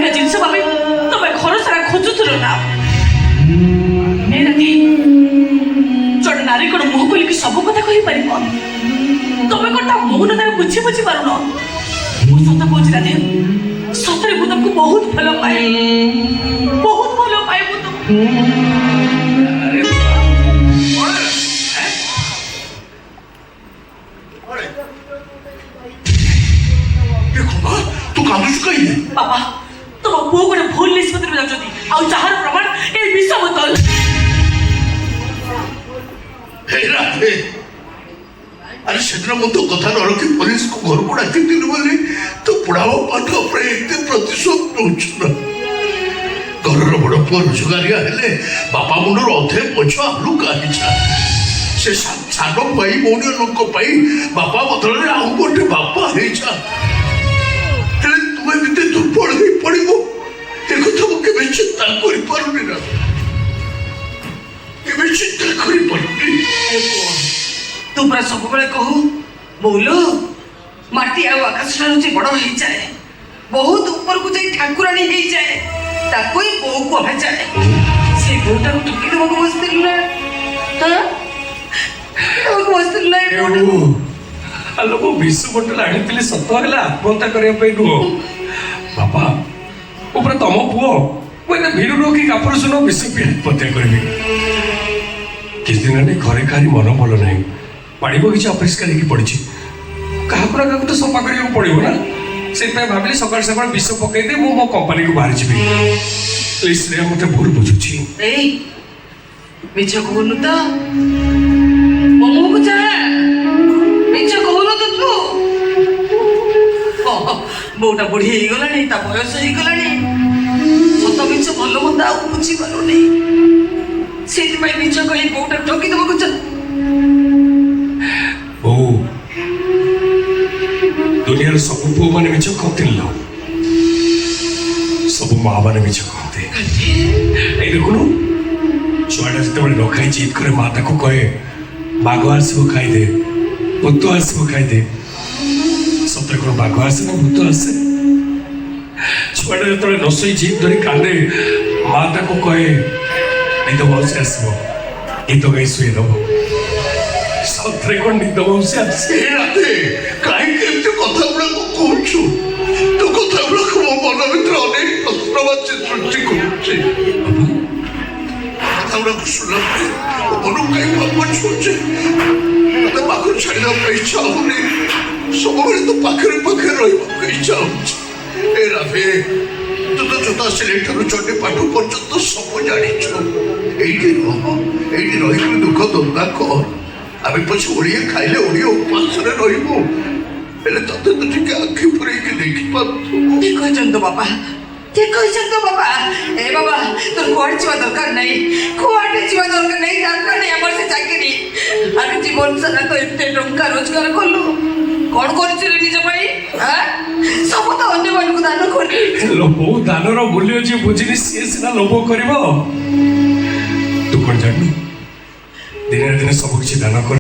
भाईना जिनस भावे तुम घर सारा खोजुल ना जड़े नारी कौन मुह खोल कि सब कथा कही पार तुम कौन मौन तार बुझी बुझी पार सत कौच राधे सतरे मुझे तुमको बहुत भल पाए बाबा तुम पुओ गोटे भूल निष्पत्ति में जाऊँ आहार प्रमाण ये विष बोतल अरे सेदिन मु तो कथा न रखी पुलिस को घर को डाकी बोली तो पढ़ाओ पाठ प्रतिशोध नौच घर बड़ पुआ रोजगारिया हेले बापा मुंडर अधे पछ आलू काहिछा से सान भाई भौणी लोक बापा बदल आउ गोटे बापा हेछा तुम्हें भी दुर्बल हो पड़ो ये कथा मुझे चिंता कर चिंता कर तू पूरा सब बेले कहू बोलो माटी आकाश ठार बड़ हो जाए बहुत ऊपर को जाए ठाकुराणी हो जाए ताको ही बो कह जाए से बोटा को टुकी देबो बसतिला हेलो वो विश्व बोतल आनी सत है आत्महत्या करने नुह बापा ऊपर तुम पुओ मुझे भिड़ रोकी कापुर सुन विश्व भी आत्महत्या करी किस दिन घरे कहारी मन भल ना पानी बगीचा अपरिष्कार पड़ी क्या तो सफा करा पड़ो ना से भाविली सका सका विष पकईदे मो कंपानी को बाहर जी प्लीज श्रेया मत भूल बुझुची मिछ कहनु तो ममो को जा मिछ कहनु तो तू बोटा बुढ़ी हो गलानी ता बयस हो गलानी सत मिछ भल मंद आ बुझी पारुनी सेति पई मिछ कहि बोटा ठकी देबो को ओ दुनिया सब पु माने मिछ कहते लो सब माँ माने मिछ कहते ए देखुनु छुआटा जिते न खाई जिद करे माता को कहे बाघ आसो खाईदे भूत आसो खाईदे सतरे कौन बाघ आसे ना भूत आसे छुआटा जो न शई जिद धरी कांदे माता को कहे निद मौसी आसो गीत गाई शुए दब सतरे कौन निद मौसी आसे कहीं कथा गुड़ा कहूँ तो कथा गुड़ा मो मन भर अनेक प्रश्नवाची सृष्टि करुचे शुणा मन कहीं भाव छुचे मत पाखर छाड़ा इच्छा होनी सब तो पाखे पाखे रहा इच्छा हो राधे तू तो जोता सिलेक्टर चटे पाठ पर्यंत सब जाच ये रही दुख दंगा कर आम पछे ओडिया खाइले ओडिया उपास रही तते तो ठीक आखि पुरे देखी पार्थ बाबा ठीक बाबा ए बाबा तोर कोड जीवा दरकार नहीं कोड जीवा दरकार नहीं दरकार नहीं हमर से चाकरी अरे जीवन सारा तो इतने टंका रोजगार करलु कोन करछ रे निज भाई हां सब तो अन्य मान को दान कर लोभ दान रो मूल्य जे बुझिनी से सिना लोभ करबो तू कोन जानू दिन दिन सब किछि दान कर